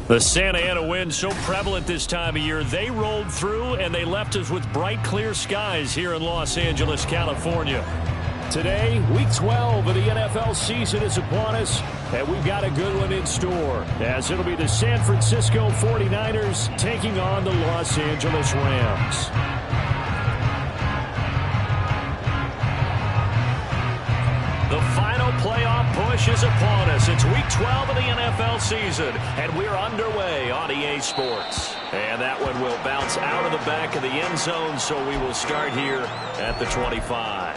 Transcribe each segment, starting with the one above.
The Santa Ana wind so prevalent this time of year, they rolled through and they left us with bright, clear skies here in Los Angeles, California. Today, Week 12 of the NFL season is upon us, and we've got a good one in store, as it'll be the San Francisco 49ers taking on the Los Angeles Rams. The final playoff push is upon us. It's Week 12 of the NFL season, and we're underway on EA Sports. And that one will bounce out of the back of the end zone, so we will start here at the 25.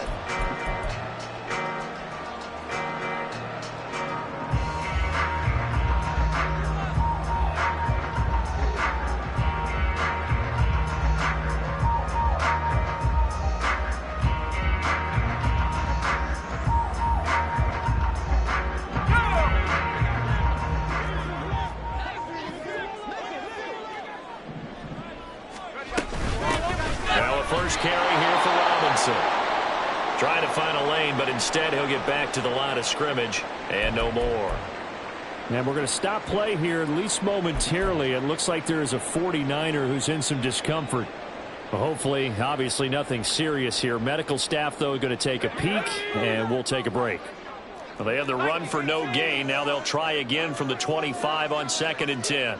Trying to find a lane, but instead he'll get back to the line of scrimmage and no more. And we're going to stop play here, at least momentarily. It looks like there is a 49er who's in some discomfort. Well, hopefully, obviously nothing serious here. Medical staff, though, are going to take a peek, and we'll take a break. Well, they had the run for no gain. Now they'll try again from the 25 on 2nd and 10.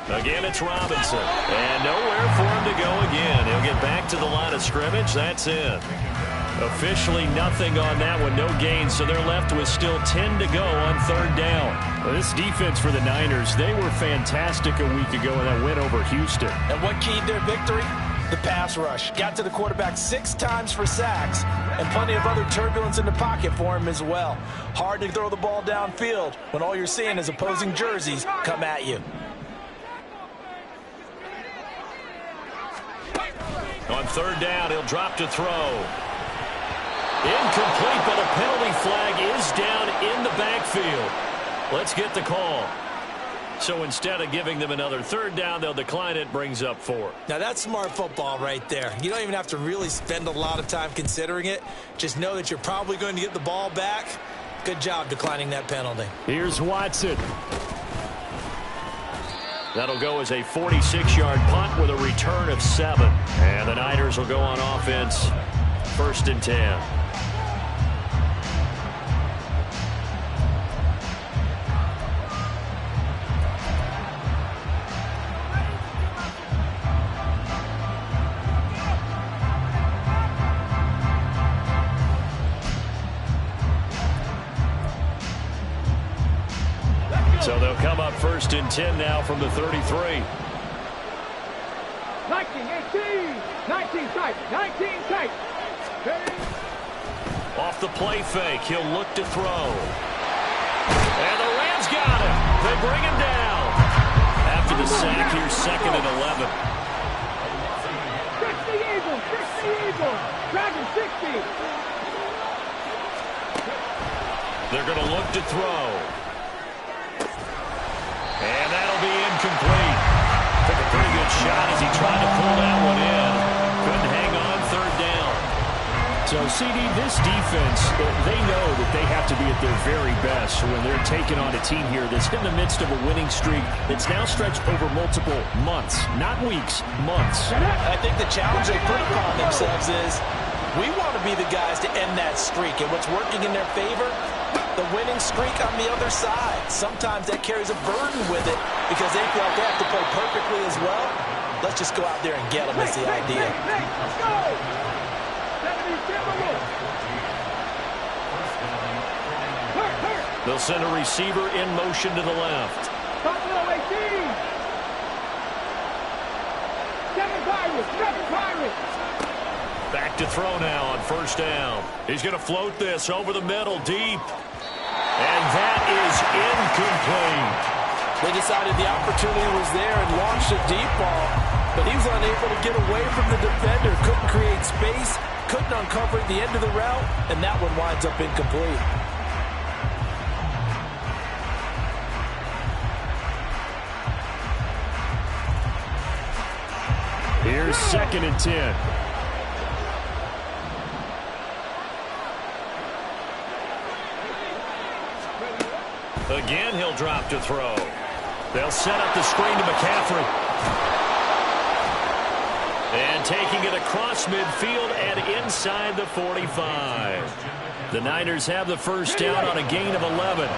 Again, it's Robinson. And nowhere for him to go again. He'll get back to the line of scrimmage. That's it. Officially nothing on that one. No gain, so they're left with still 10 to go on 3rd down. Well, this defense for the Niners, they were fantastic a week ago in that win over Houston. And what keyed their victory? The pass rush. Got to the quarterback 6 times for sacks, and plenty of other turbulence in the pocket for him as well. Hard to throw the ball downfield when all you're seeing is opposing jerseys come at you. On 3rd down, he'll drop to throw. Incomplete, but a penalty flag is down in the backfield. Let's get the call. So instead of giving them another 3rd down, they'll decline it, brings up 4. Now that's smart football right there. You don't even have to really spend a lot of time considering it. Just know that you're probably going to get the ball back. Good job declining that penalty. Here's Watson. That'll go as a 46-yard punt with a return of 7. And the Niners will go on offense, 1st and 10. So they'll come up 1st and 10 now from the 33. 19, 18, 19 tight, 19 tight. Off the play fake, he'll look to throw. And the Rams got him. They bring him down. After the sack, here's 2nd and 11. 60 Eagles, 60 Eagles. Dragon 60. They're going to look to throw. And that'll be incomplete. Took a pretty good shot as he tried to pull that one in. Couldn't hang on 3rd down. So, CD, this defense, they know that they have to be at their very best when they're taking on a team here that's in the midst of a winning streak that's now stretched over multiple months, not weeks, months. I think the challenge they put upon themselves is we want to be the guys to end that streak. And what's working in their favor? The winning streak on the other side. Sometimes that carries a burden with it because they feel like they have to play perfectly as well. Let's just go out there and get them is the idea. Let's go. They'll send a receiver in motion to the left. Buffalo 18. 7 Pirates. Back to throw now on 1st down. He's going to float this over the middle, deep. And that is incomplete. They decided the opportunity was there and launched a deep ball, but he was unable to get away from the defender. Couldn't create space, couldn't uncover the end of the route, and that one winds up incomplete. Here's 2nd and 10. Again, he'll drop to throw. They'll set up the screen to McCaffrey. And taking it across midfield and inside the 45. The Niners have the first down on a gain of 11.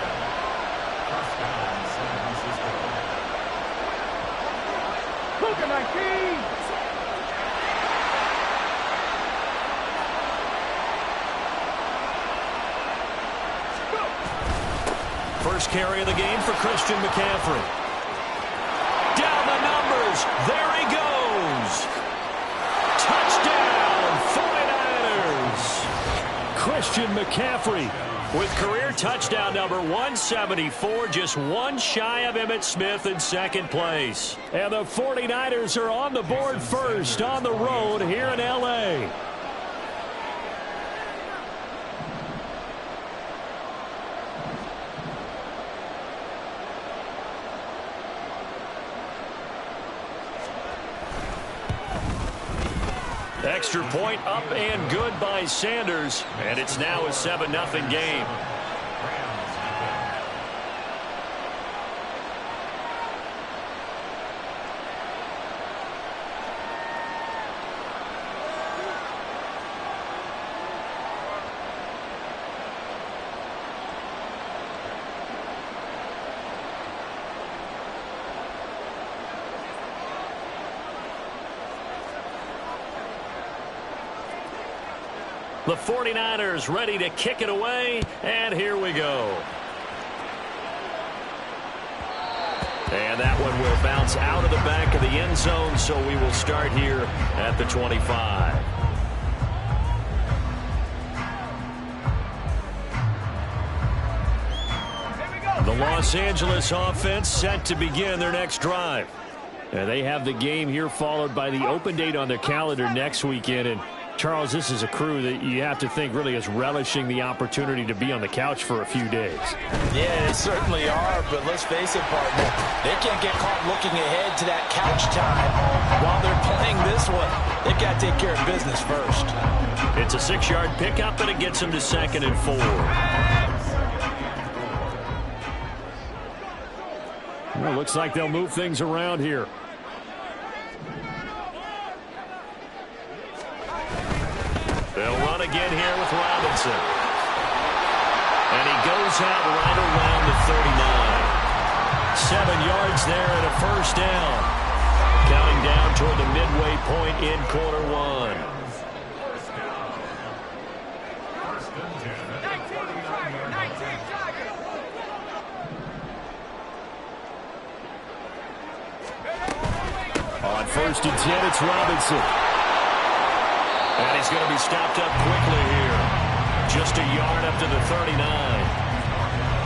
First carry of the game for Christian McCaffrey. Down the numbers. There he goes. Touchdown, 49ers. Christian McCaffrey with career touchdown number 174, just one shy of Emmitt Smith in second place. And the 49ers are on the board first on the road here in L.A. Extra point up and good by Sanders, and it's now a 7-0 game. The 49ers ready to kick it away, and here we go. And that one will bounce out of the back of the end zone, so we will start here at the 25. The Los Angeles offense set to begin their next drive. And they have the game here followed by the open date on their calendar next weekend. And Charles, this is a crew that you have to think really is relishing the opportunity to be on the couch for a few days. Yeah, they certainly are, but let's face it, partner. They can't get caught looking ahead to that couch time while they're playing this one. They've got to take care of business first. It's a 6-yard pickup, and it gets them to 2nd and 4. Well, looks like they'll move things around here. They'll run again here with Robinson. And he goes out right around the 39. 7 yards there and a first down. Counting down toward the midway point in quarter one. On 1st and 10, it's Robinson. And he's going to be stopped up quickly here. Just a yard up to the 39.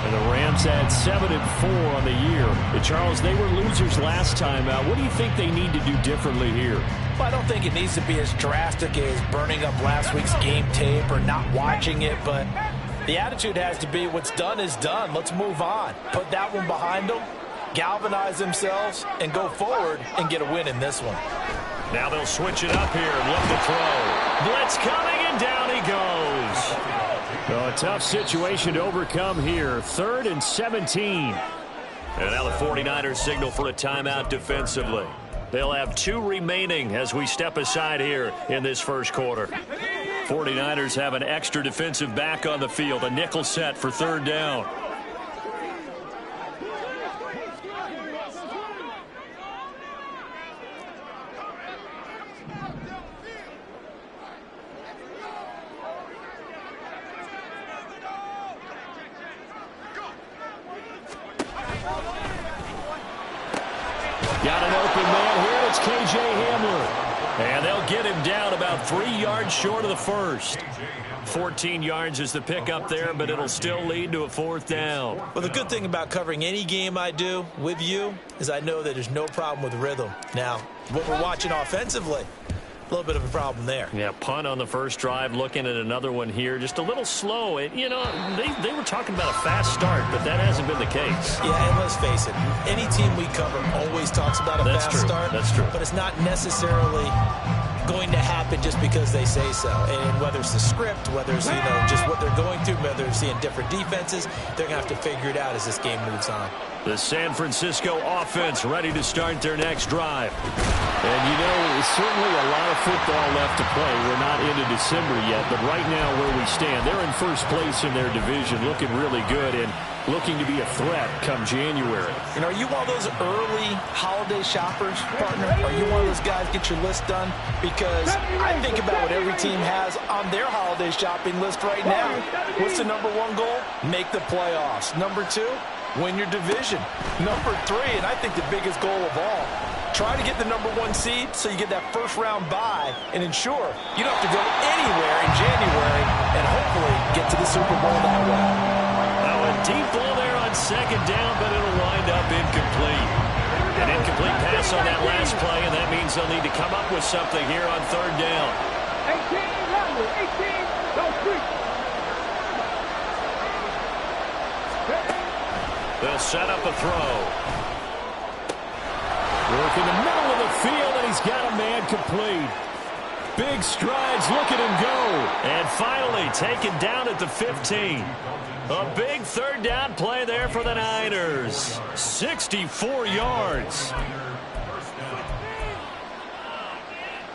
And the Rams had 7-4 on the year. And Charles, they were losers last time out. What do you think they need to do differently here? Well, I don't think it needs to be as drastic as burning up last week's game tape or not watching it, but the attitude has to be what's done is done. Let's move on. Put that one behind them, galvanize themselves, and go forward and get a win in this one. Now they'll switch it up here and look to throw. Blitz coming, and down he goes. Well, a tough situation to overcome here. 3rd and 17. And now the 49ers signal for a timeout defensively. They'll have 2 remaining as we step aside here in this first quarter. 49ers have an extra defensive back on the field, a nickel set for 3rd down. Got an open man here. It's K.J. Hamler. And they'll get him down about 3 yards short of the first. 14 yards is the pickup there, but it'll still lead to a 4th down. Well, the good thing about covering any game I do with you is I know that there's no problem with rhythm. Now, what we're watching offensively, a little bit of a problem there. Yeah, punt on the first drive, looking at another one here. Just a little slow. And, you know, they were talking about a fast start, but that hasn't been the case. Yeah, and let's face it, any team we cover always talks about a fast start. That's true. But it's not necessarily going to happen just because they say so. And whether it's the script, whether it's, just what they're going through, whether they're seeing different defenses, they're going to have to figure it out as this game moves on. The San Francisco offense ready to start their next drive. And, certainly a lot of football left to play. We're not into December yet, but right now where we stand, they're in first place in their division, looking really good and looking to be a threat come January. Are you one of those early holiday shoppers, partner? Are you one of those guys get your list done? Because I think about what every team has on their holiday shopping list right now. What's the number one goal? Make the playoffs. Number two, win your division. Number three, and I think the biggest goal of all, try to get the number one seed so you get that first round bye and ensure you don't have to go anywhere in January and hopefully get to the Super Bowl that way. A deep ball there on second down, but it'll wind up incomplete. An incomplete pass on that last play, and that means they'll need to come up with something here on third down. 18, number 18, go street. They'll set up a throw. Work in the middle of the field, and he's got a man complete. Big strides, look at him go. And finally taken down at the 15. A big third down play there for the Niners. 64 yards.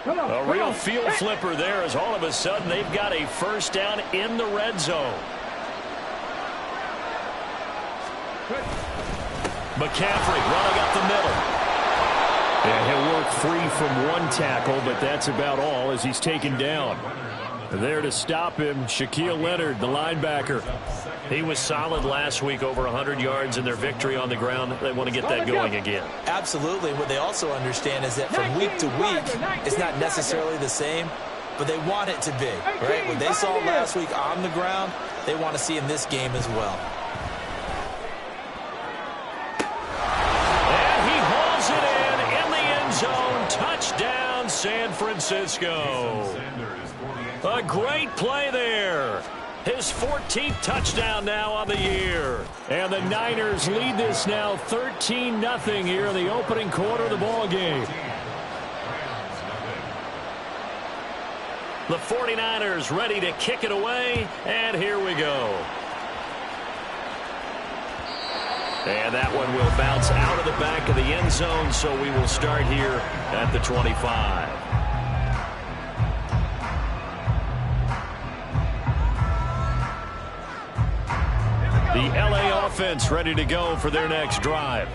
A real field flipper there as all of a sudden they've got a first down in the red zone. McCaffrey running up the middle. And he'll work free from one tackle, but that's about all as he's taken down. There to stop him, Shaquille Leonard, the linebacker. He was solid last week, over 100 yards in their victory on the ground. They want to get that going again. Absolutely. What they also understand is that from week to week, it's not necessarily the same, but they want it to be, right? What they saw last week on the ground, they want to see in this game as well. And he hauls it in the end zone. Touchdown, San Francisco. A great play there. His 14th touchdown now on the year. And the Niners lead this now 13-0 here in the opening quarter of the ball game. The 49ers ready to kick it away, and here we go. And that one will bounce out of the back of the end zone, so we will start here at the 25. The LA offense ready to go for their next drive.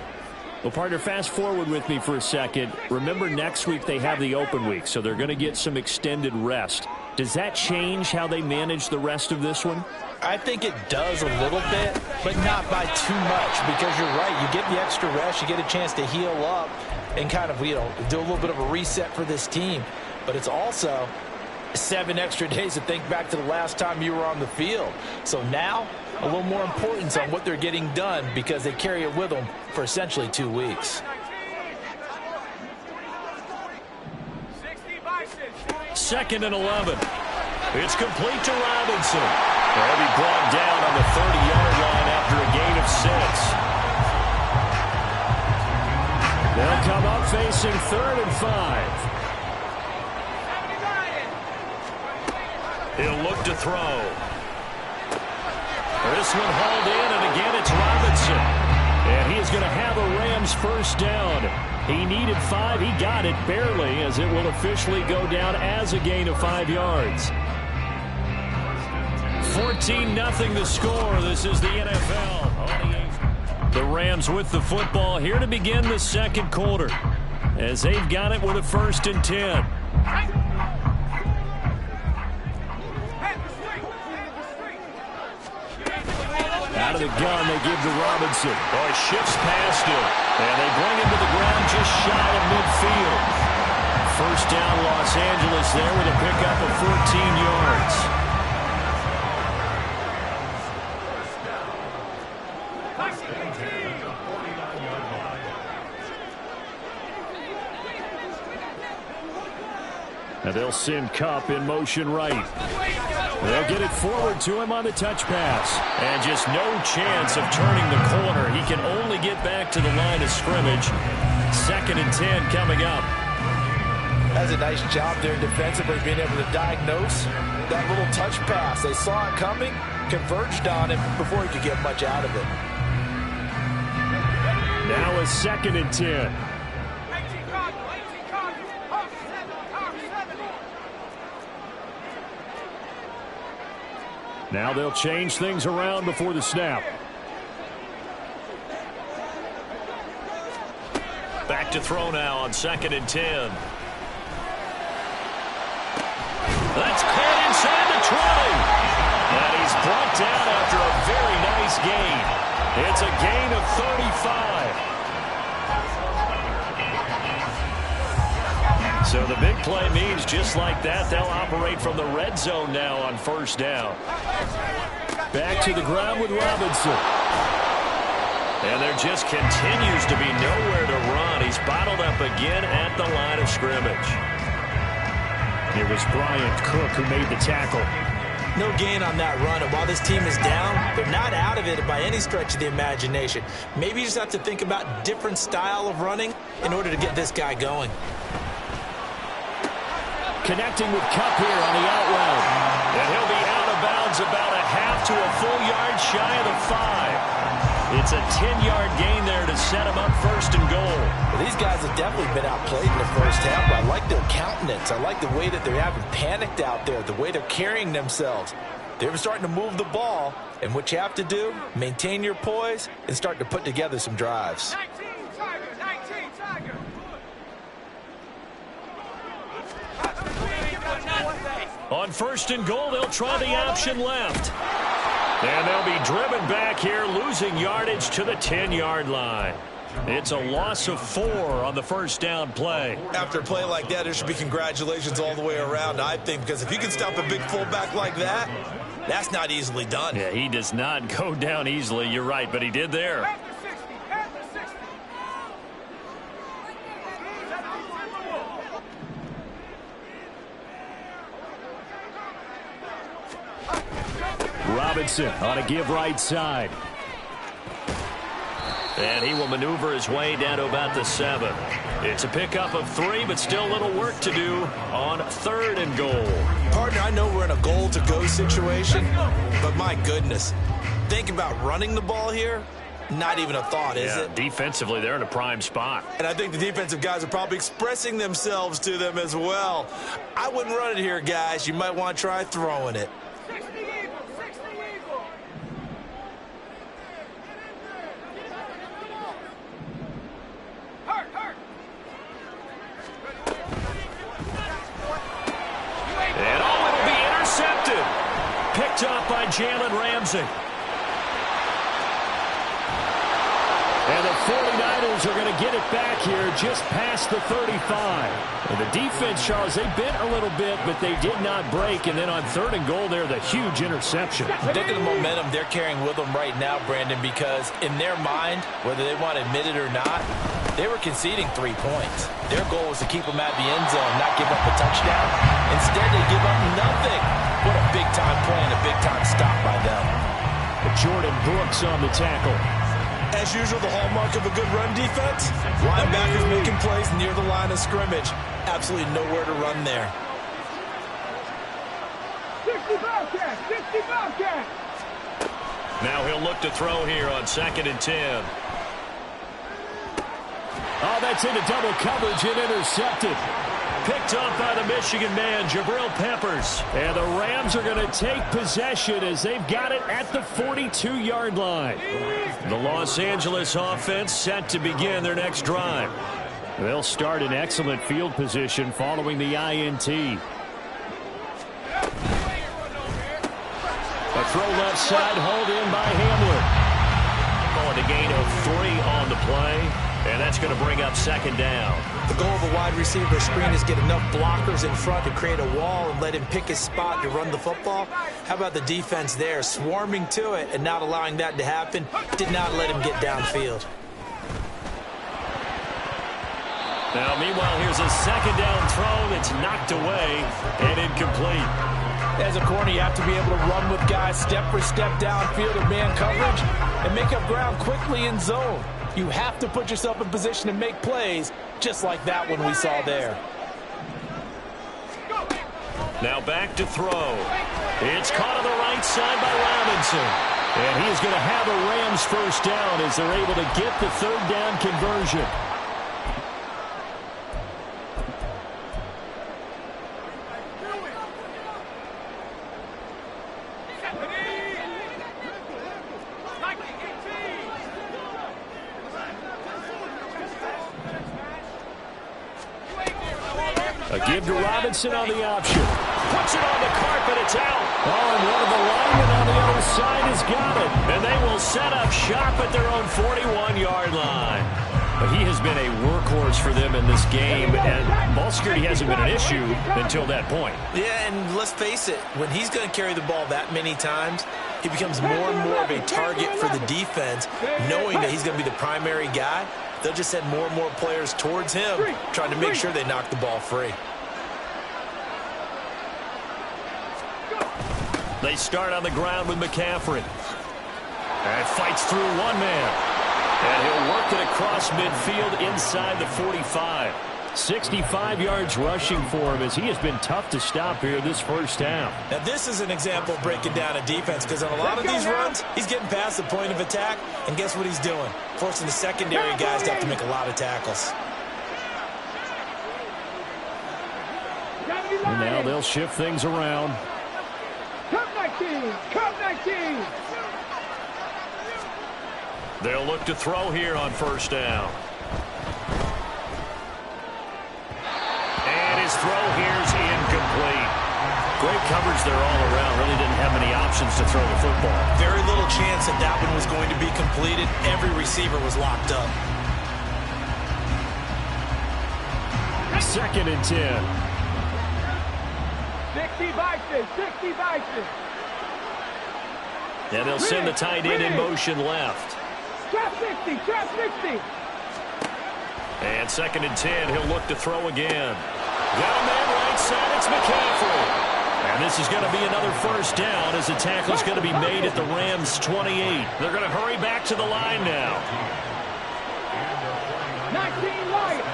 Well, partner, fast forward with me for a second. Remember, next week they have the open week, so they're going to get some extended rest. Does that change how they manage the rest of this one? I think it does a little bit, but not by too much, because you're right. You get the extra rest. You get a chance to heal up and kind of, do a little bit of a reset for this team. But it's also 7 extra days to think back to the last time you were on the field. So now, a little more importance on what they're getting done because they carry it with them for essentially 2 weeks. Second and 11. It's complete to Robinson. He'll be brought down on the 30-yard line after a gain of 6. They'll come up facing 3rd and 5. He'll look to throw. This one hauled in, and again it's Robinson. And he is going to have a Rams first down. He needed 5. He got it barely, as it will officially go down as a gain of 5 yards. 14-0 the score. This is the NFL. The Rams with the football here to begin the second quarter, as they've got it with a 1st and 10. Out of the gun, they give to Robinson. Oh, he shifts past him. And they bring him to the ground just shy of midfield. First down, Los Angeles there with a pickup of 14 yards. And they'll send Kupp in motion right. They'll get it forward to him on the touch pass. And just no chance of turning the corner. He can only get back to the line of scrimmage. 2nd and 10 coming up. That's a nice job there defensively, being able to diagnose that little touch pass. They saw it coming, converged on him before he could get much out of it. Now a 2nd and 10. Now they'll change things around before the snap. Back to throw now on 2nd and 10. That's caught inside the 20. And he's brought down after a very nice gain. It's a gain of 35. So the big play means just like that, they'll operate from the red zone now on 1st down. Back to the ground with Robinson. And there just continues to be nowhere to run. He's bottled up again at the line of scrimmage. It was Bryant Cook who made the tackle. No gain on that run, and while this team is down, they're not out of it by any stretch of the imagination. Maybe you just have to think about different style of running in order to get this guy going. Connecting with Kupp here on the out route. And he'll be out of bounds about a half to a full yard shy of the 5. It's a 10-yard gain there to set him up 1st and goal. Well, these guys have definitely been outplayed in the first half, but I like their countenance. I like the way that they haven't panicked out there, the way they're carrying themselves. They're starting to move the ball, and what you have to do, maintain your poise and start to put together some drives. 19 Tiger. On 1st and goal, they'll try the option left. And they'll be driven back here, losing yardage to the 10-yard line. It's a loss of 4 on the 1st down play. After a play like that, there should be congratulations all the way around, I think, because if you can stop a big fullback like that, that's not easily done. Yeah, he does not go down easily. You're right, but he did there. Robinson on a give right side. And he will maneuver his way down to about the 7. It's a pickup of 3, but still a little work to do on 3rd and goal. Partner, I know we're in a goal-to-go situation, but my goodness, think about running the ball here. Not even a thought, is it? Defensively, they're in a prime spot. And I think the defensive guys are probably expressing themselves to them as well. I wouldn't run it here, guys. You might want to try throwing it. 60 Eagle. Hurt. And it'll be intercepted. Picked off by Jalen Ramsey. And the 49ers are going to get it back here just past the 35. And the defense, Charles, they bent a little bit, but they did not break. And then on 3rd and goal there, the huge interception. Look at the momentum they're carrying with them right now, Brandon, because in their mind, whether they want to admit it or not, they were conceding 3 points. Their goal was to keep them at the end zone, not give up a touchdown. Instead, they give up nothing. What a big-time play and a big-time stop by them. Jordan Brooks on the tackle. As usual, the hallmark of a good run defense, linebackers making plays near the line of scrimmage. Absolutely nowhere to run there. 60 Bobcats. Now he'll look to throw here on 2nd and 10. Oh, that's into double coverage and intercepted. Picked off by the Michigan man, Jabril Peppers. And the Rams are going to take possession as they've got it at the 42-yard line. The Los Angeles offense set to begin their next drive. They'll start in excellent field position following the INT. A throw left side, hauled in by Hamler. Going to gain of 3 on the play. And that's going to bring up 2nd down. The goal of a wide receiver screen is get enough blockers in front to create a wall and let him pick his spot to run the football. How about the defense there, swarming to it and not allowing that to happen? Did not let him get downfield. Now, meanwhile, here's a 2nd down throw that's knocked away and incomplete. As a corner, you have to be able to run with guys step for step downfield in man coverage and make up ground quickly in zone. You have to put yourself in position to make plays just like that one we saw there. Now back to throw. It's caught on the right side by Robinson. And he is going to have a Rams first down as they're able to get the third down conversion. A give to Robinson on the option. Puts it on the carpet. It's out. Oh, and one of the linemen on the other side has got it. And they will set up shop at their own 41-yard line. But he has been a workhorse for them in this game, and ball security hasn't been an issue until that point. Yeah, and let's face it, when he's going to carry the ball that many times, he becomes more and more of a target for the defense, knowing that he's going to be the primary guy. They'll just send more and more players towards him, trying to make sure they knock the ball free. They start on the ground with McCaffrey. And fights through one man. And he'll work it across midfield inside the 45. 65 yards rushing for him as he has been tough to stop here this first half. Now this is an example of breaking down a defense, because on a lot of these runs, he's getting past the point of attack, and guess what he's doing? Forcing the secondary guys to have to make a lot of tackles. And now they'll shift things around. Come 19! Come 19! They'll look to throw here on first down. And his throw here's incomplete. Great coverage there all around. Really didn't have many options to throw the football. Very little chance that that one was going to be completed. Every receiver was locked up. 2nd and 10. 60 Bison! 60 Bison! And they'll send the tight end in motion left. Trap 60! Trap 60! And 2nd and 10, he'll look to throw again. Got a man right side, it's McCaffrey. And this is going to be another first down as the tackle is going to be made at the Rams' 28. They're going to hurry back to the line now. 19 Lions!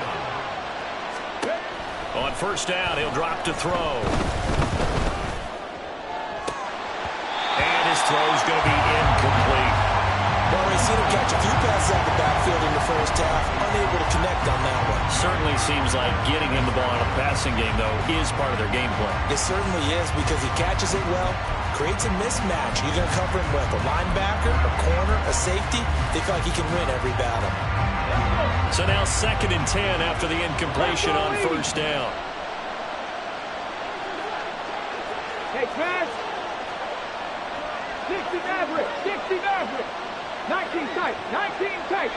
On first down, he'll drop to throw. And his throw's going to be incomplete. Well, we've seen him catch a few passes out of the backfield in the first half, unable to connect on that one. Certainly seems like getting him the ball in a passing game, though, is part of their game plan. It certainly is, because he catches it well, creates a mismatch. You're going to cover him with a linebacker, a corner, a safety. They feel like he can win every battle. So now 2nd and 10 after the incompletion on first down. Hey, pass! 60 Maverick! 60 Maverick! 19 tight! 19 tight!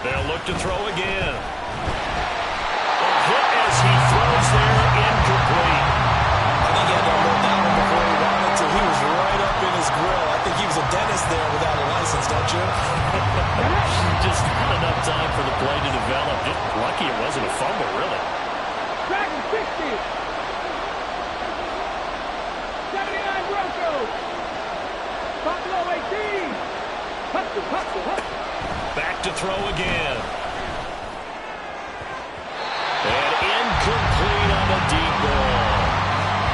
They'll look to throw again. A hit as he throws there, incomplete. I think he had that roll down before he wanted to. He was right up in his grill. I think he was a dentist there without a license, don't you? Just not enough time for the play to develop. Just lucky it wasn't a fumble, really. Dragon 60! 79 Broncos! Buffalo 18! Hustle, hustle, hustle! Back to throw again. And incomplete on the deep ball.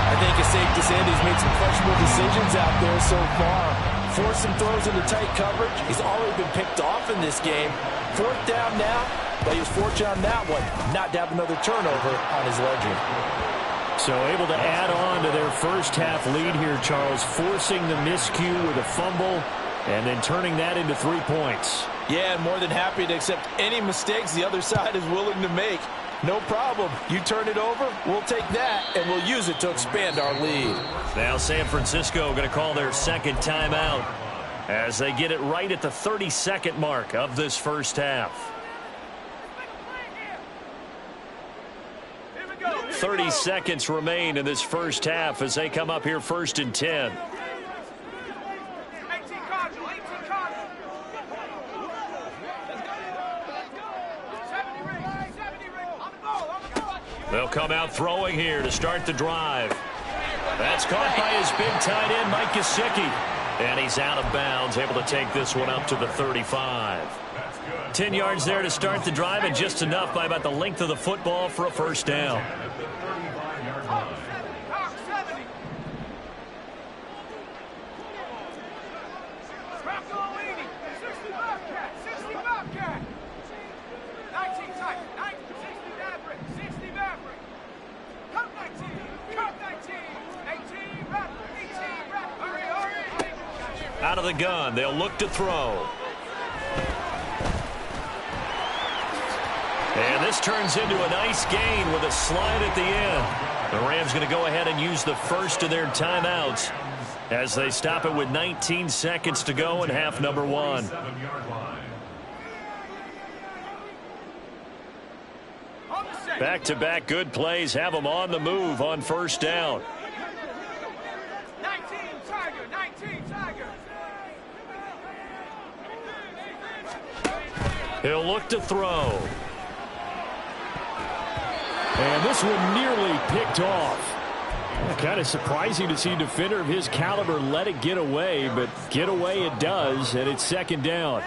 I think it's safe to say that he's made some questionable decisions out there so far. Forced some throws into tight coverage. He's already been picked off in this game. 4th down now, but he was fortunate on that one not to have another turnover on his ledger. So able to add on to their first half lead here, Charles, forcing the miscue with a fumble and then turning that into 3 points. Yeah, more than happy to accept any mistakes the other side is willing to make. No problem. You turn it over, we'll take that, and we'll use it to expand our lead. Now San Francisco going to call their 2nd timeout as they get it right at the 30-second mark of this first half. 30 seconds remain in this first half as they come up here 1st and 10. They'll come out throwing here to start the drive. That's caught by his big tight end, Mike Gesicki. And he's out of bounds, able to take this one up to the 35. 10 yards there to start the drive, and just enough by about the length of the football for a first down. Out of the gun, they'll look to throw. And this turns into a nice gain with a slide at the end. The Rams going to go ahead and use the first of their timeouts as they stop it with 19 seconds to go in half number 1. Back-to-back good plays have them on the move on first down. 19 Tiger. He'll look to throw. And this one nearly picked off. Kind of surprising to see a defender of his caliber let it get away, but get away it does, and it's second down.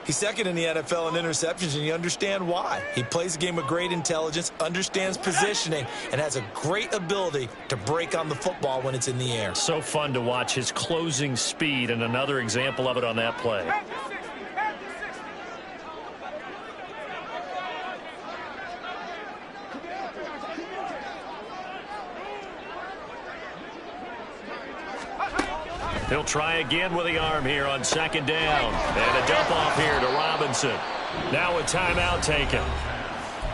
He's second in the NFL in interceptions, and you understand why. He plays the game with great intelligence, understands positioning, and has a great ability to break on the football when it's in the air. So fun to watch his closing speed, and another example of it on that play. He'll try again with the arm here on second down. And a dump off here to Robinson. Now a timeout taken.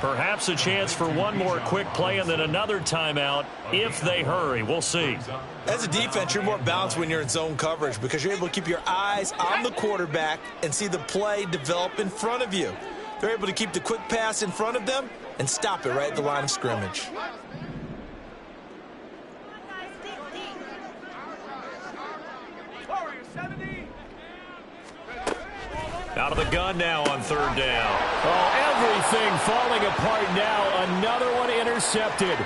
Perhaps a chance for one more quick play and then another timeout if they hurry. We'll see. As a defense, you're more balanced when you're in zone coverage because you're able to keep your eyes on the quarterback and see the play develop in front of you. They're able to keep the quick pass in front of them and stop it right at the line of scrimmage. Out of the gun now on third down. Oh, everything falling apart now. Another one intercepted.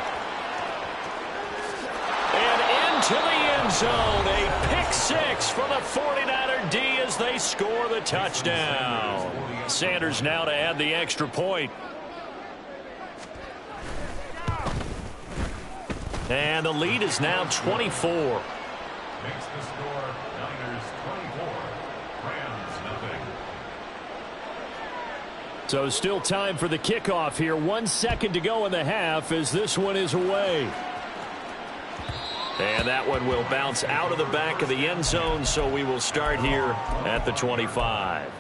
And into the end zone. A pick six for the 49er D as they score the touchdown. Sanders now to add the extra point. And the lead is now 24. Makes the score Niners 24, Rams nothing. So still time for the kickoff here. 1 second to go in the half as this one is away. And that one will bounce out of the back of the end zone, so we will start here at the 25.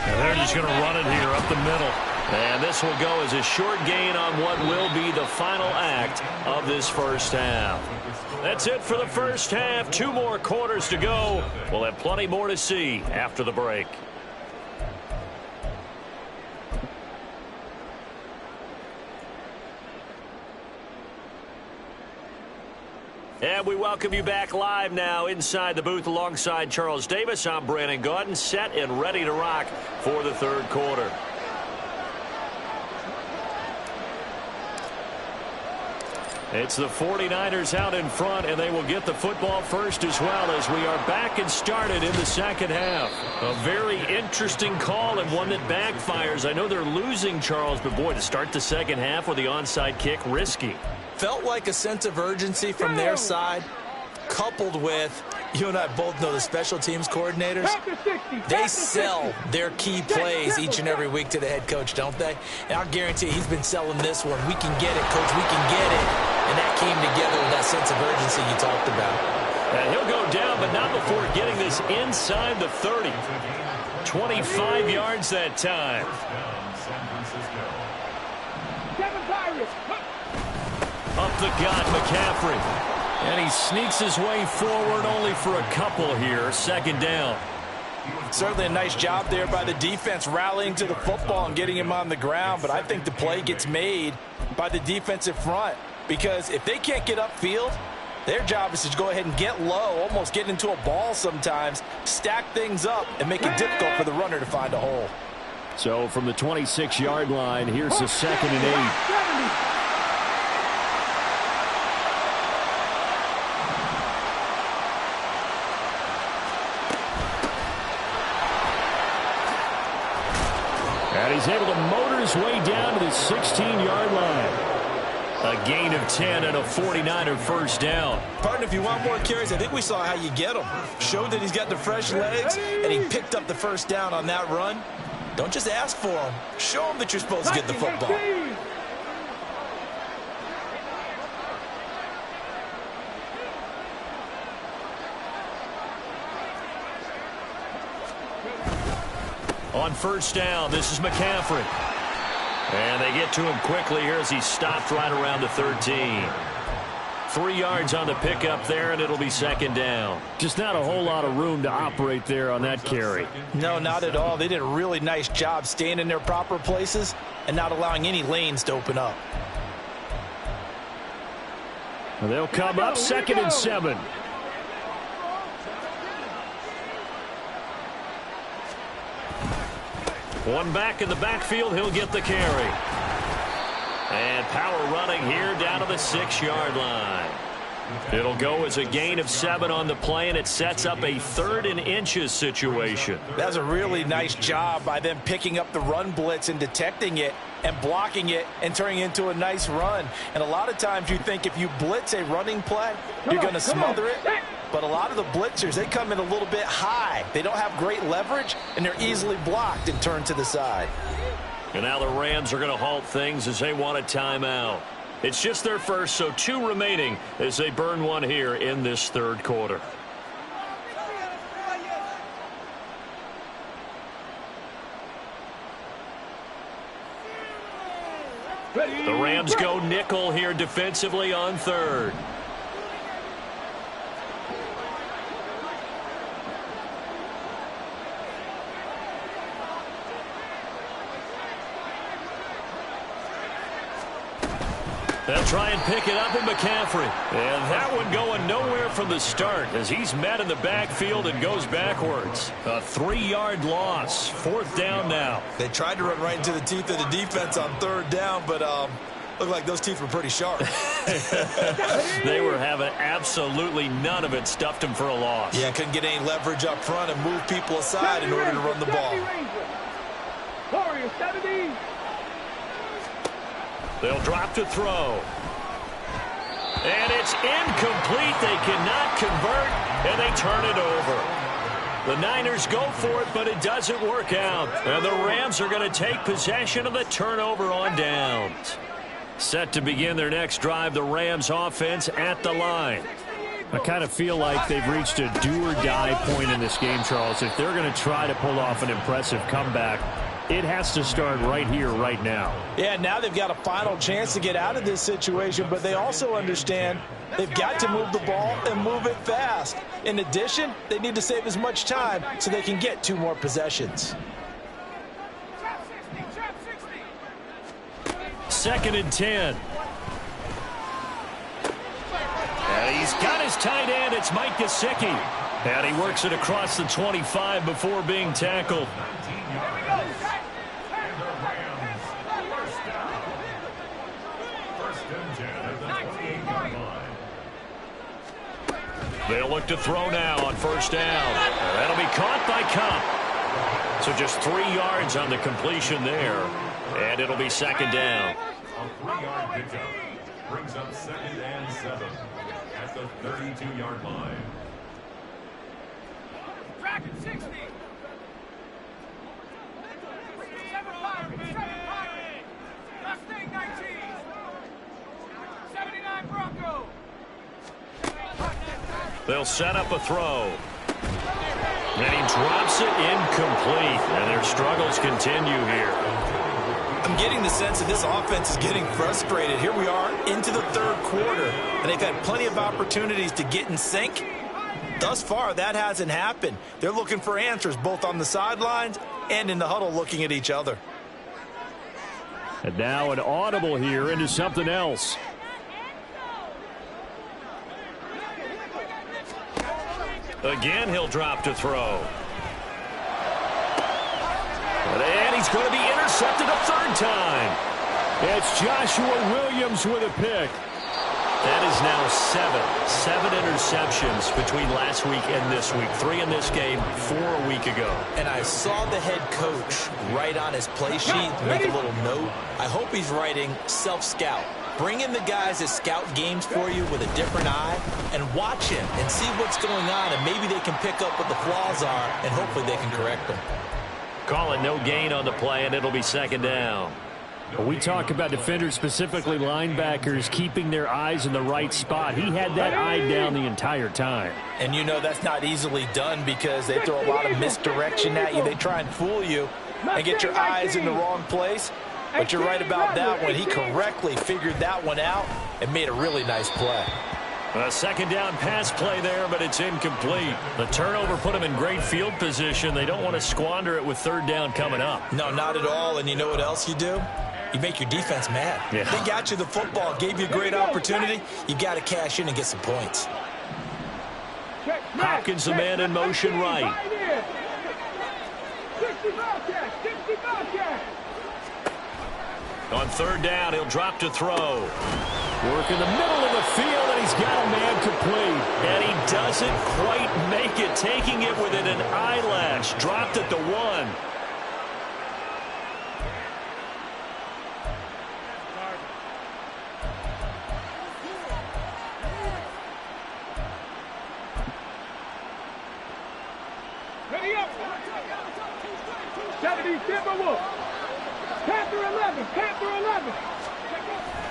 And they're just going to run it here up the middle. And this will go as a short gain on what will be the final act of this first half. That's it for the first half. 2 more quarters to go. We'll have plenty more to see after the break. And we welcome you back live now inside the booth alongside Charles Davis. I'm Brandon Gaudin, set and ready to rock for the third quarter. It's the 49ers out in front, and they will get the football first as well as we are back and started in the second half. A very interesting call and one that backfires. I know they're losing, Charles, but boy, to start the second half with the onside kick, risky. Felt like a sense of urgency from their side, coupled with, you and I both know the special teams coordinators, they sell their key plays each and every week to the head coach, don't they? And I'll guarantee he's been selling this one. We can get it, coach, we can get it. And that came together with that sense of urgency you talked about. And he'll go down, but not before getting this inside the 30. 25 yards that time. Up the gut, McCaffrey. And he sneaks his way forward only for a couple here. Second down. Certainly a nice job there by the defense rallying to the football and getting him on the ground. But I think the play gets made by the defensive front. Because if they can't get upfield, their job is to go ahead and get low, almost get into a ball sometimes, stack things up, and make it difficult for the runner to find a hole. So from the 26-yard line, here's the 2nd and 8. And he's able to motor his way down to the 16-yard line. A gain of 10 and a 49er first down. Partner, if you want more carries, I think we saw how you get him. Showed that he's got the fresh legs, and he picked up the first down on that run. Don't just ask for him. Show him that you're supposed to get the football. On first down, this is McCaffrey. And they get to him quickly here as he stopped right around the 13. 3 yards on the pickup there, and it'll be second down. Just not a whole lot of room to operate there on that carry. No, not at all. They did a really nice job staying in their proper places and not allowing any lanes to open up. And they'll come up second and 7. One back in the backfield, he'll get the carry. And power running here down to the 6-yard line. It'll go as a gain of 7 on the play, and it sets up a 3rd and inches situation. That's a really nice job by them picking up the run blitz and detecting it and blocking it and turning it into a nice run. And a lot of times you think if you blitz a running play, you're going to smother it. But a lot of the blitzers, they come in a little bit high. They don't have great leverage, and they're easily blocked and turned to the side. And now the Rams are going to halt things as they want a timeout. It's just their first, so 2 remaining as they burn one here in this 3rd quarter. The Rams go nickel here defensively on 3rd. They'll try and pick it up with McCaffrey. And that one going nowhere from the start as he's met in the backfield and goes backwards. A 3-yard loss. 4th down now. They tried to run right into the teeth of the defense on 3rd down, but looked like those teeth were pretty sharp. They were having absolutely none of it. Stuffed him for a loss. Yeah, couldn't get any leverage up front and move people aside in order to run the ball. Warriors 70. They'll drop to throw. And it's incomplete. They cannot convert, and they turn it over. The Niners go for it, but it doesn't work out. And the Rams are going to take possession of the turnover on downs. Set to begin their next drive, the Rams offense at the line. I kind of feel like they've reached a do-or-die point in this game, Charles. If they're going to try to pull off an impressive comeback, it has to start right here, right now. Yeah, now they've got a final chance to get out of this situation, but they also understand they've got to move the ball and move it fast. In addition, they need to save as much time so they can get 2 more possessions. 2nd and 10. And he's got his tight end. It's Mike Gesicki. And he works it across the 25 before being tackled. They'll look to throw now on first down. That'll be caught by Cup. So just 3 yards on the completion there. And it'll be second down. A 3-yard pickup brings up 2nd and 7 at the 32-yard line. Dragon 60. 7 Pirates. Mustang 19. 79 Bronco. They'll set up a throw. And he drops it incomplete. And their struggles continue here. I'm getting the sense that this offense is getting frustrated. Here we are into the 3rd quarter, and they've had plenty of opportunities to get in sync. Thus far, that hasn't happened. They're looking for answers both on the sidelines and in the huddle looking at each other. And now an audible here into something else. Again, he'll drop to throw. And he's going to be intercepted a 3rd time. It's Joshua Williams with a pick. That is now seven interceptions between last week and this week. 3 in this game, 4 a week ago. And I saw the head coach write on his play sheet, make a little note. I hope he's writing self-scout. Bring in the guys that scout games for you with a different eye and watch him and see what's going on, and maybe they can pick up what the flaws are, and hopefully they can correct them. Call it no gain on the play, and it'll be second down. We talk about defenders, specifically linebackers, keeping their eyes in the right spot. He had that eye down the entire time. And you know that's not easily done because they throw a lot of misdirection at you. They try and fool you and get your eyes in the wrong place. But you're right about that one. He correctly figured that one out and made a really nice play. A second down pass play there, but it's incomplete. The turnover put him in great field position. They don't want to squander it with third down coming up. No, not at all. And you know what else you do? You make your defense mad. Yeah. They got you the football, gave you a great opportunity. You got to cash in and get some points. Hopkins, the man in motion right. On third down, he'll drop to throw. Work in the middle of the field, and he's got a man complete. And he doesn't quite make it, taking it within an eyelash. Dropped at the 1. Ready up. 70 Timberwolves. Panther 11. Panther 11.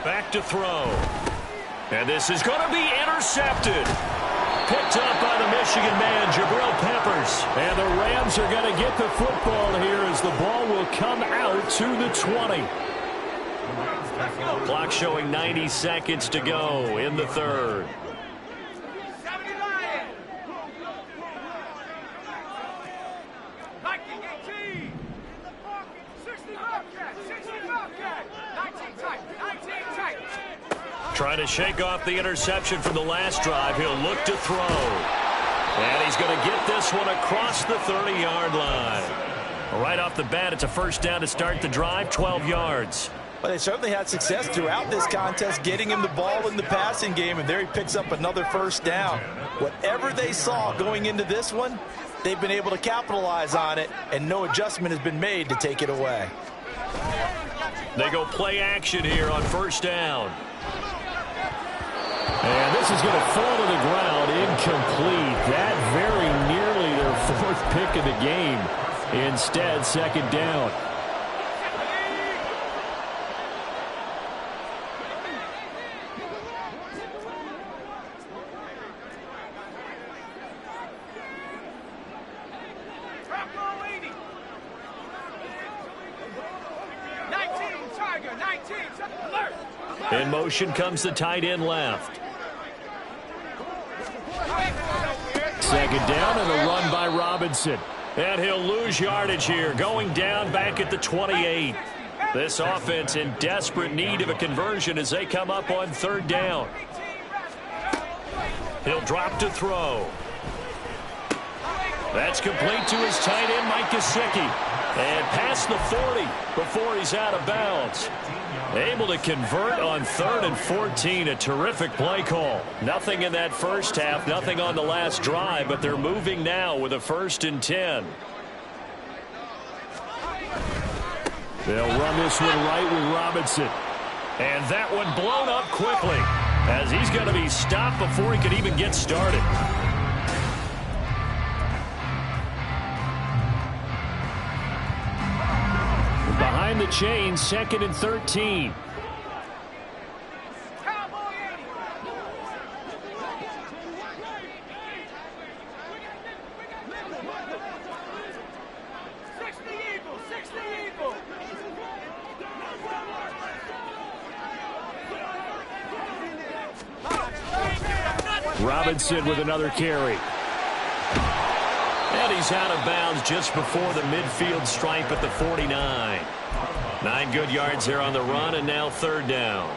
Back to throw. And this is going to be intercepted. Picked up by the Michigan man, Jabril Peppers. And the Rams are going to get the football here as the ball will come out to the 20. Clock showing 90 seconds to go in the third. Trying to shake off the interception from the last drive. He'll look to throw. And he's going to get this one across the 30-yard line. Right off the bat, it's a first down to start the drive, 12 yards. Well, they certainly had success throughout this contest, getting him the ball in the passing game, and there he picks up another first down. Whatever they saw going into this one, they've been able to capitalize on it, and no adjustment has been made to take it away. They go play action here on first down. And this is going to fall to the ground, incomplete. That very nearly their 4th pick of the game. Instead, second down. In motion comes the tight end left. Second down and a run by Robinson. And he'll lose yardage here, going down back at the 28. This offense in desperate need of a conversion as they come up on third down. He'll drop to throw. That's complete to his tight end, Mike Gesicki. And past the 40 before he's out of bounds. Able to convert on 3rd and 14. A terrific play call. Nothing in that first half, nothing on the last drive, but they're moving now with a 1st and 10. They'll run this one right with Robinson. And that one blown up quickly as he's going to be stopped before he could even get started. Behind the chain, 2nd and 13. Robinson with another carry. And he's out of bounds just before the midfield stripe at the 49. 9 good yards there on the run, and now third down.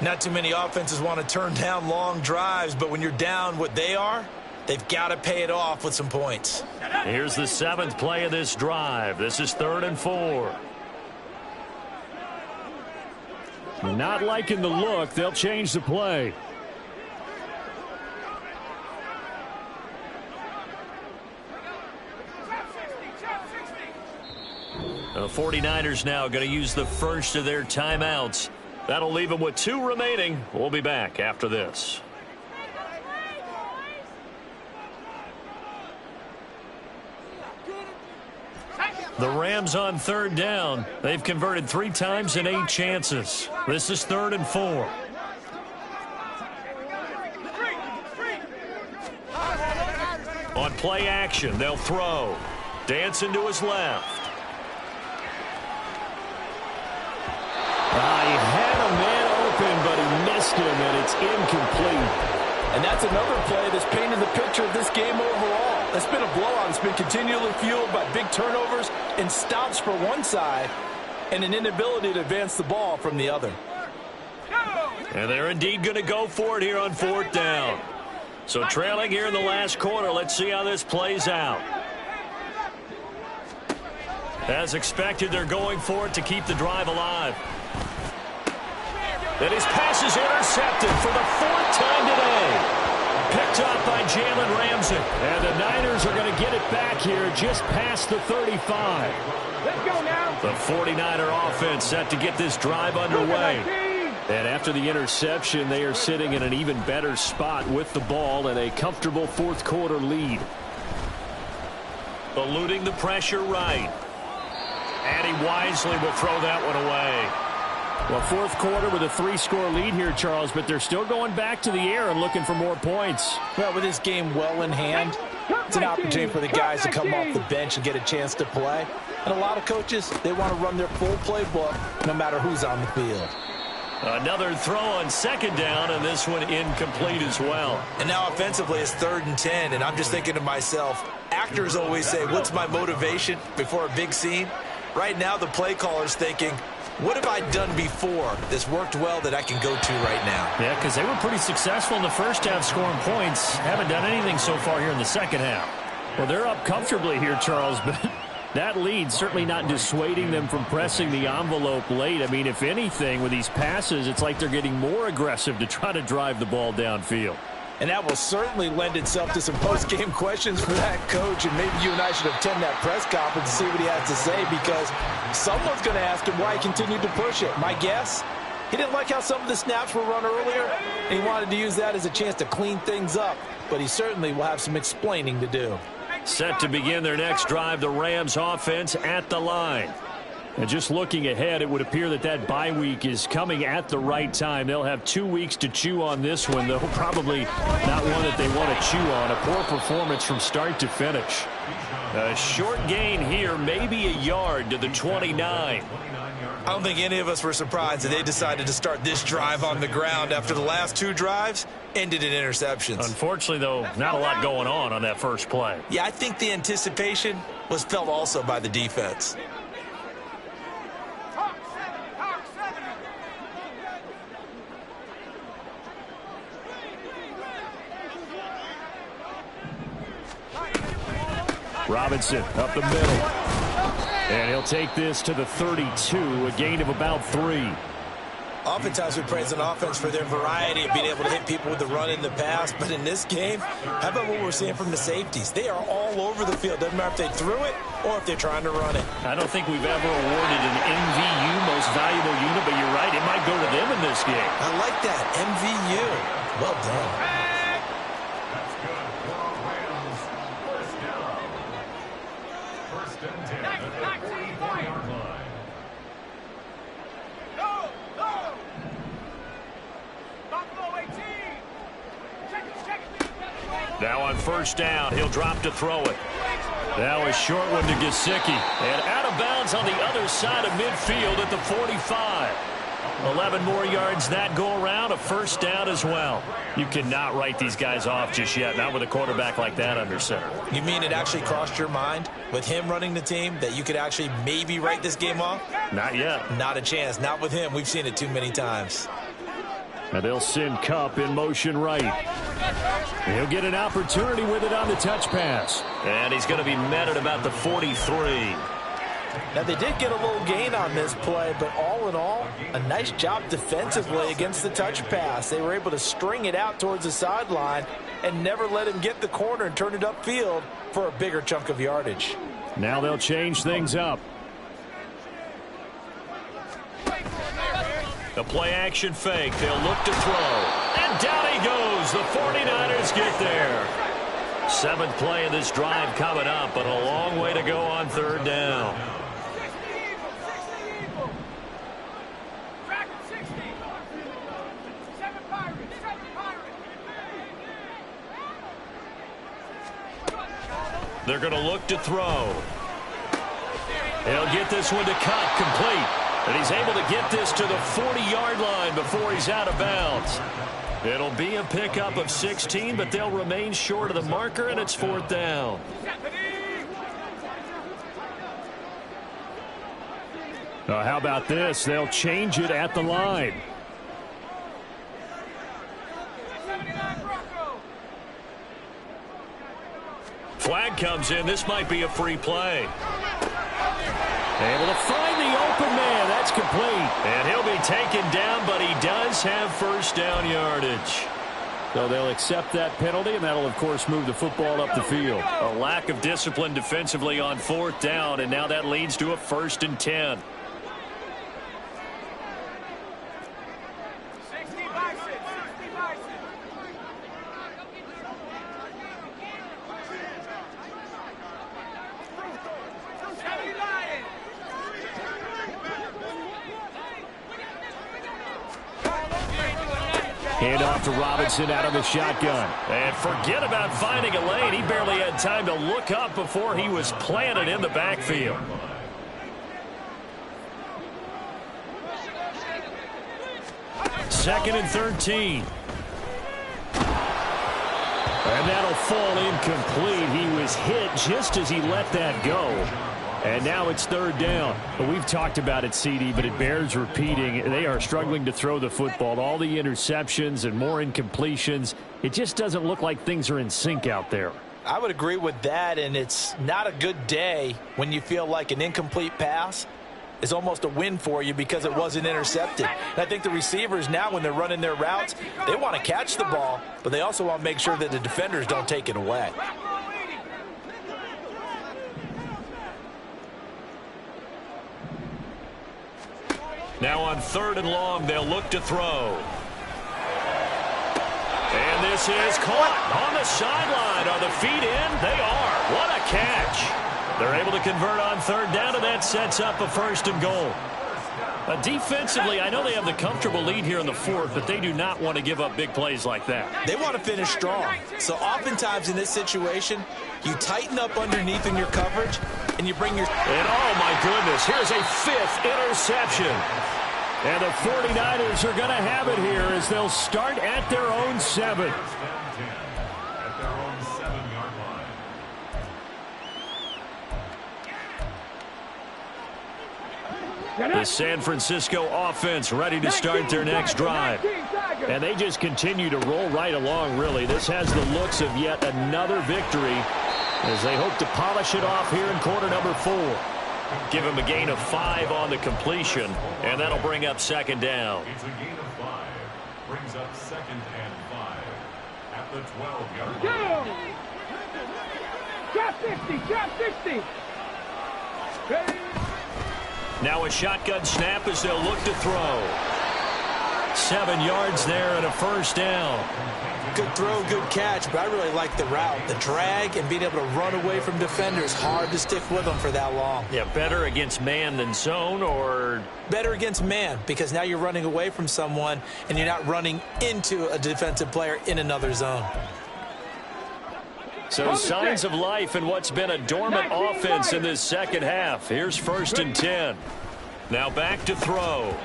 Not too many offenses want to turn down long drives, but when you're down what they are, they've got to pay it off with some points. Here's the 7th play of this drive. This is 3rd and 4. Not liking the look. They'll change the play. The 49ers now going to use the first of their timeouts. That'll leave them with 2 remaining. We'll be back after this. The Rams on 3rd down. They've converted 3 times in 8 chances. This is 3rd and 4. On play action, they'll throw. Dancing to his left. He had a man open, but he missed him, and it's incomplete. And that's another play that's painted the picture of this game overall. It's been a blowout. It's been continually fueled by big turnovers and stops for one side and an inability to advance the ball from the other. And they're indeed going to go for it here on 4th down. So trailing here in the last quarter, let's see how this plays out. As expected, they're going for it to keep the drive alive. And his pass is intercepted for the 4th time today. Picked up by Jalen Ramsey. And the Niners are going to get it back here just past the 35. Let's go now. The 49er offense set to get this drive underway. And after the interception, they are sitting in an even better spot with the ball and a comfortable 4th quarter lead. Eluding the pressure right. And he wisely will throw that one away. Well, 4th quarter with a 3-score lead here, Charles, but they're still going back to the air and looking for more points. Well, with this game well in hand, it's an opportunity for the guys to come off the bench and get a chance to play. And a lot of coaches, they want to run their full playbook no matter who's on the field. Another throw on 2nd down, and this one incomplete as well. And now offensively it's 3rd and 10, and I'm just thinking to myself, actors always say, what's my motivation before a big scene? Right now the play caller's thinking, what have I done before that's worked well that I can go to right now? Yeah, because they were pretty successful in the first half scoring points. Haven't done anything so far here in the second half. Well, they're up comfortably here, Charles, but that lead certainly not dissuading them from pressing the envelope late. I mean, if anything, with these passes, it's like they're getting more aggressive to try to drive the ball downfield. And that will certainly lend itself to some post-game questions for that coach. And maybe you and I should attend that press conference to see what he has to say, because someone's going to ask him why he continued to push it. My guess, he didn't like how some of the snaps were run earlier, and he wanted to use that as a chance to clean things up. But he certainly will have some explaining to do. Set to begin their next drive, the Rams offense at the line. And just looking ahead, it would appear that that bye week is coming at the right time. They'll have 2 weeks to chew on this one, though probably not one that they want to chew on. A poor performance from start to finish. A short gain here, maybe a yard to the 29. I don't think any of us were surprised that they decided to start this drive on the ground after the last 2 drives ended in interceptions. Unfortunately, though, not a lot going on that first play. Yeah, I think the anticipation was felt also by the defense. Robinson up the middle. And he'll take this to the 32, a gain of about 3. Oftentimes we praise an offense for their variety of being able to hit people with the run in the pass. But in this game, how about what we're seeing from the safeties? They are all over the field. Doesn't matter if they threw it or if they're trying to run it. I don't think we've ever awarded an MVU, most valuable unit, but you're right, it might go to them in this game. I like that, MVU. Well done. Now on first down, he'll drop to throw it. Now a short one to Gesicki. And out of bounds on the other side of midfield at the 45. 11 more yards that go around, a first down as well. You cannot write these guys off just yet, not with a quarterback like that under center. You mean it actually crossed your mind with him running the team that you could actually maybe write this game off? Not yet. Not a chance. Not with him. We've seen it too many times. And they'll send Kupp in motion right. He'll get an opportunity with it on the touch pass. And he's going to be met at about the 43. Now, they did get a little gain on this play, but all in all, a nice job defensively against the touch pass. They were able to string it out towards the sideline and never let him get the corner and turn it upfield for a bigger chunk of yardage. Now they'll change things up. The play-action fake. They'll look to throw. And down he goes. The 49ers get there. 7th play of this drive coming up, but a long way to go on 3rd down. They're going to look to throw. He'll get this one to cut complete. And he's able to get this to the 40-yard line before he's out of bounds. It'll be a pickup of 16, but they'll remain short of the marker, and it's 4th down. How about this? They'll change it at the line. Flag comes in. This might be a free play. Able to find the open man. That's complete. And he'll be taken down, but he does have 1st down yardage. So they'll accept that penalty, and that'll, of course, move the football up the field. A lack of discipline defensively on 4th down, and now that leads to a 1st and 10. Handoff to Robinson out of the shotgun. And forget about finding a lane. He barely had time to look up before he was planted in the backfield. Second and 13. And that'll fall incomplete. He was hit just as he let that go. And now it's 3rd down. But we've talked about it, CD, but it bears repeating. They are struggling to throw the football. All the interceptions and more incompletions. It just doesn't look like things are in sync out there. I would agree with that, and it's not a good day when you feel like an incomplete pass is almost a win for you because it wasn't intercepted. And I think the receivers now, when they're running their routes, they want to catch the ball, but they also want to make sure that the defenders don't take it away. Now on 3rd and long, they'll look to throw. And this is caught on the sideline. Are the feet in? They are. What a catch. They're able to convert on 3rd down, and that sets up a 1st and goal. Defensively, I know they have the comfortable lead here in the 4th, but they do not want to give up big plays like that. They want to finish strong. So oftentimes in this situation, you tighten up underneath in your coverage, and you bring your... And oh my goodness, here's a 5th interception. And the 49ers are going to have it here as they'll start at their own 7. At their own 7-yard line. The San Francisco offense ready to start their next drive. And they just continue to roll right along, really. This has the looks of yet another victory as they hope to polish it off here in quarter number 4. Give him a gain of 5 on the completion, and that'll bring up 2nd down. It's a gain of 5. Brings up 2nd and 5 at the 12-yard line. Drop 60. Now a shotgun snap as they'll look to throw. 7 yards there and a 1st down. Good throw, good catch, but I really like the route. The drag and being able to run away from defenders, hard to stick with them for that long. Yeah, better against man than zone, or... Better against man, because now you're running away from someone and you're not running into a defensive player in another zone. So signs of life in what's been a dormant offense in this second half. Here's 1st and 10. Now back to throw.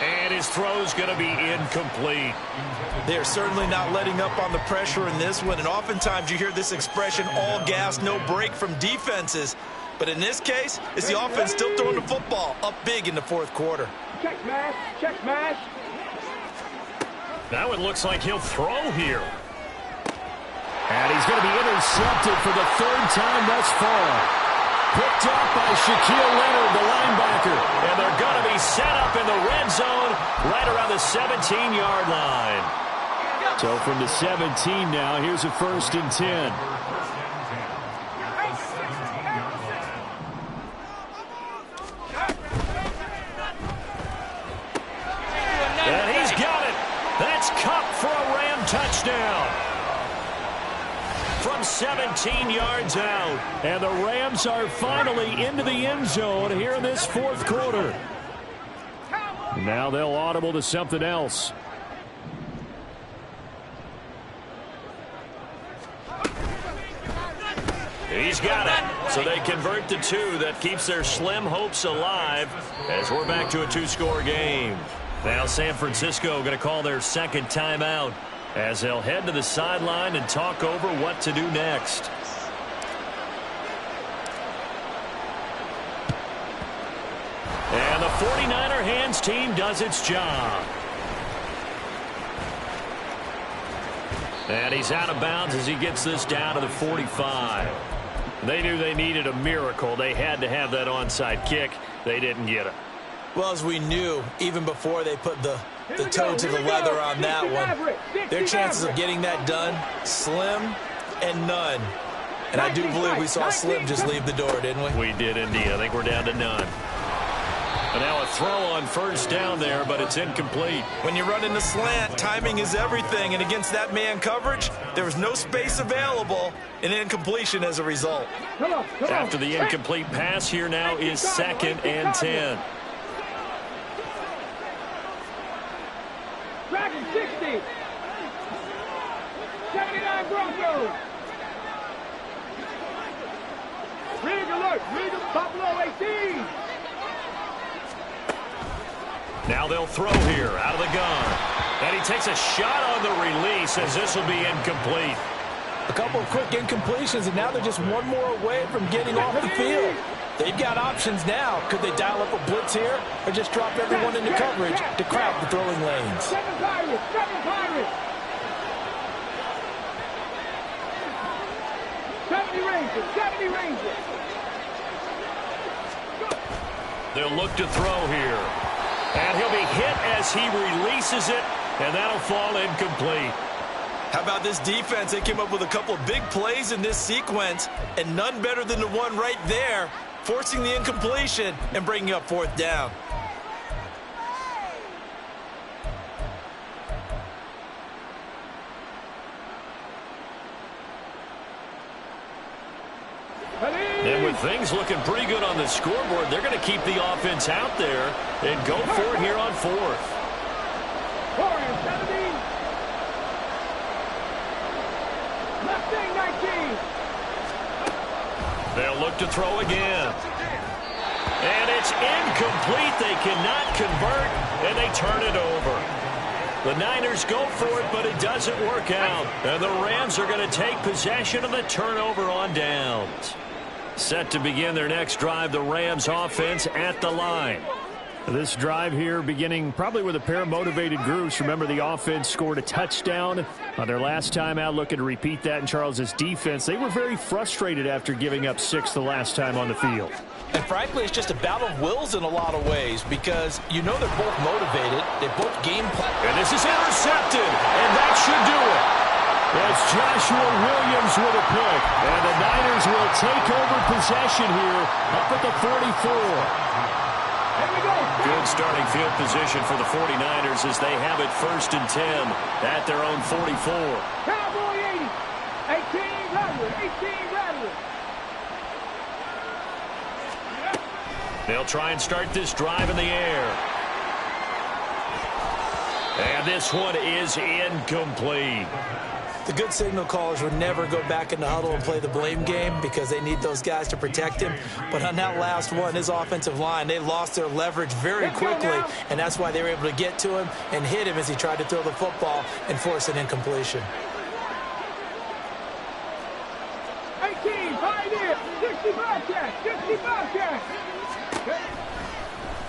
And his throw's going to be incomplete. They are certainly not letting up on the pressure in this one, and oftentimes you hear this expression, all gas, no break from defenses. But in this case, it's the offense still throwing the football up big in the 4th quarter. Check smash. Now it looks like he'll throw here. And he's going to be intercepted for the 3rd time thus far. Picked up by Shaquille Leonard, the linebacker. And they're going to be set up in the red zone right around the 17-yard line. So from the 17 now, here's a 1st and 10. And he's got it. That's Cup for a Ram touchdown. From 17 yards out. And the Rams are finally into the end zone here in this 4th quarter. Now they'll audible to something else. He's got it. So they convert to 2. That keeps their slim hopes alive as we're back to a 2-score game. Now San Francisco going to call their 2nd timeout as they'll head to the sideline and talk over what to do next. And the 49er hands team does its job. And he's out of bounds as he gets this down to the 45. They knew they needed a miracle. They had to have that onside kick. They didn't get it. Well, as we knew, even before they put the toe to the leather on that one, their chances of getting that done, slim and none. And I do believe we saw Slim just leave the door, didn't we? We did indeed. I think we're down to none. And now a throw on 1st down there, but it's incomplete. When you run in the slant, timing is everything. And against that man coverage, there was no space available, and incompletion as a result. After the incomplete pass, here now is 2nd and 10. Dragon 60. 79 Broncos. Rig alert. Rig Buffalo 18. Now they'll throw here out of the gun. And he takes a shot on the release as this will be incomplete. A couple of quick incompletions, and now they're just one more away from getting off the field. They've got options now. Could they dial up a blitz here or just drop everyone into coverage to crowd the throwing lanes? 7 Pirates. 7 Pirates. 70 Rangers. 70 Rangers. They'll look to throw here. And he'll be hit as he releases it, and that'll fall incomplete. How about this defense? They came up with a couple of big plays in this sequence, and none better than the one right there, forcing the incompletion and bringing up 4th down. And with things looking pretty good on the scoreboard, they're going to keep the offense out there and go for it here on 4th. 4 and 70. Mustang 19. They'll look to throw again. And it's incomplete. They cannot convert, and they turn it over. The Niners go for it, but it doesn't work out. And the Rams are going to take possession of the turnover on downs. Set to begin their next drive, the Rams offense at the line. This drive here beginning probably with a pair of motivated groups. Remember, the offense scored a touchdown on their last time out. Looking to repeat that in Charles's defense. They were very frustrated after giving up 6 the last time on the field. And frankly, it's just a battle of wills in a lot of ways because you know they're both motivated. They both game plan. And this is intercepted, and that should do it. That's Joshua Williams with a pick. And the Niners will take over possession here up at the 44. Good starting field position for the 49ers as they have it 1st and 10 at their own 44. Cowboy 80. 18 Rattler. 18 Rattler. They'll try and start this drive in the air. And this one is incomplete. The good signal callers would never go back in the huddle and play the blame game because they need those guys to protect him. But on that last one, his offensive line, they lost their leverage very quickly, and that's why they were able to get to him and hit him as he tried to throw the football and force an incompletion. 18, Pioneer, 60 Bobcats, 60 Bobcats.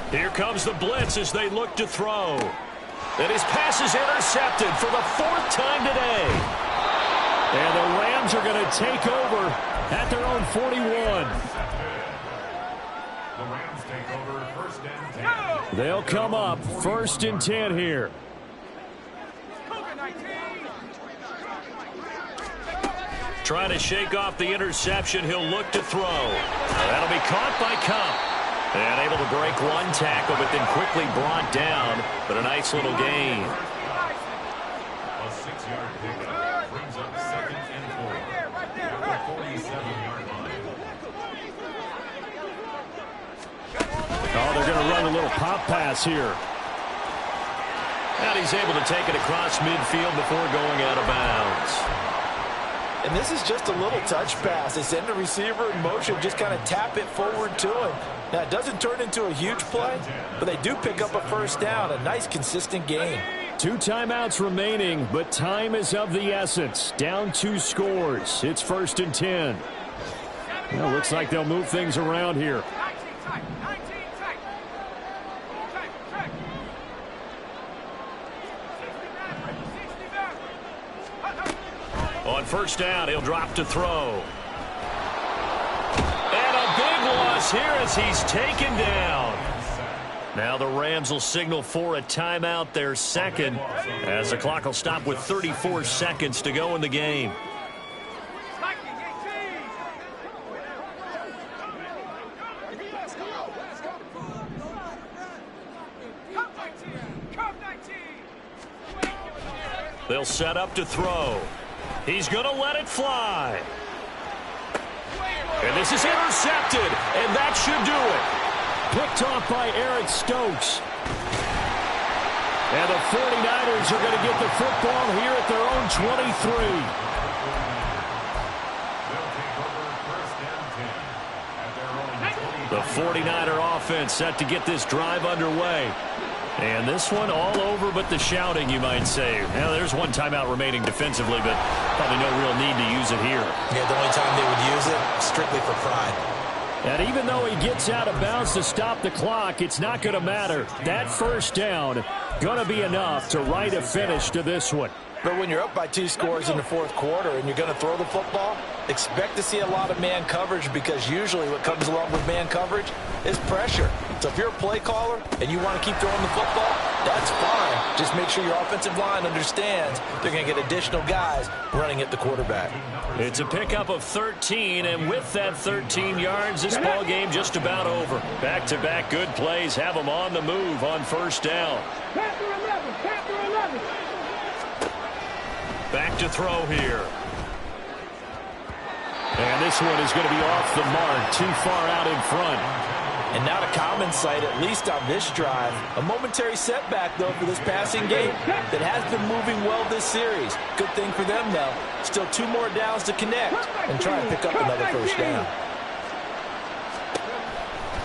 Here comes the blitz as they look to throw. And his pass is intercepted for the 4th time today. And the Rams are going to take over at their own 41. The Rams take over 1st and 10. They'll come up 1st and 10 here. Trying to shake off the interception. He'll look to throw. That'll be caught by Cup. And able to break one tackle, but then quickly brought down. But a nice little gain. A 6-yard pickup brings up 2nd and 4 at the 47-yard line. Oh, they're going to run a little pop pass here. And he's able to take it across midfield before going out of bounds. And this is just a little touch pass. They send the receiver in motion, just kind of tap it forward to him. Now, it doesn't turn into a huge play, but they do pick up a 1st down. A nice, consistent game. 2 timeouts remaining, but time is of the essence. Down 2 scores. It's 1st and 10. Well, looks like they'll move things around here. On 1st down, he'll drop to throw. And a big loss here as he's taken down. Now the Rams will signal for a timeout, their 2nd, as the clock will stop with 34 seconds to go in the game. They'll set up to throw. He's going to let it fly. And this is intercepted, and that should do it. Picked off by Eric Stokes. And the 49ers are going to get the football here at their own 23. The 49er offense set to get this drive underway. And this one all over but the shouting, you might say. Now, there's one timeout remaining defensively, but probably no real need to use it here. Yeah, the only time they would use it, strictly for pride. And even though he gets out of bounds to stop the clock, it's not going to matter. That 1st down going to be enough to write a finish to this one. But when you're up by 2 scores in the 4th quarter and you're going to throw the football, expect to see a lot of man coverage, because usually what comes along with man coverage is pressure. So if you're a play caller and you want to keep throwing the football, that's fine. Just make sure your offensive line understands they're going to get additional guys running at the quarterback. It's a pickup of 13, and with that 13 yards, this ball game just about over. Back-to-back good plays have them on the move on 1st down. Back to throw here. And this one is going to be off the mark, too far out in front. And not a common sight, at least on this drive. A momentary setback, though, for this passing game that has been moving well this series. Good thing for them, though. Still 2 more downs to connect and try and pick up another 1st down.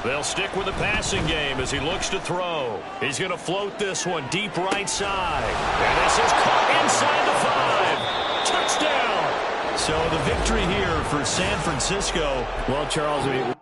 They'll stick with the passing game as he looks to throw. He's going to float this one deep right side. And this is caught inside the 5. Touchdown! So the victory here for San Francisco. Well, Charles,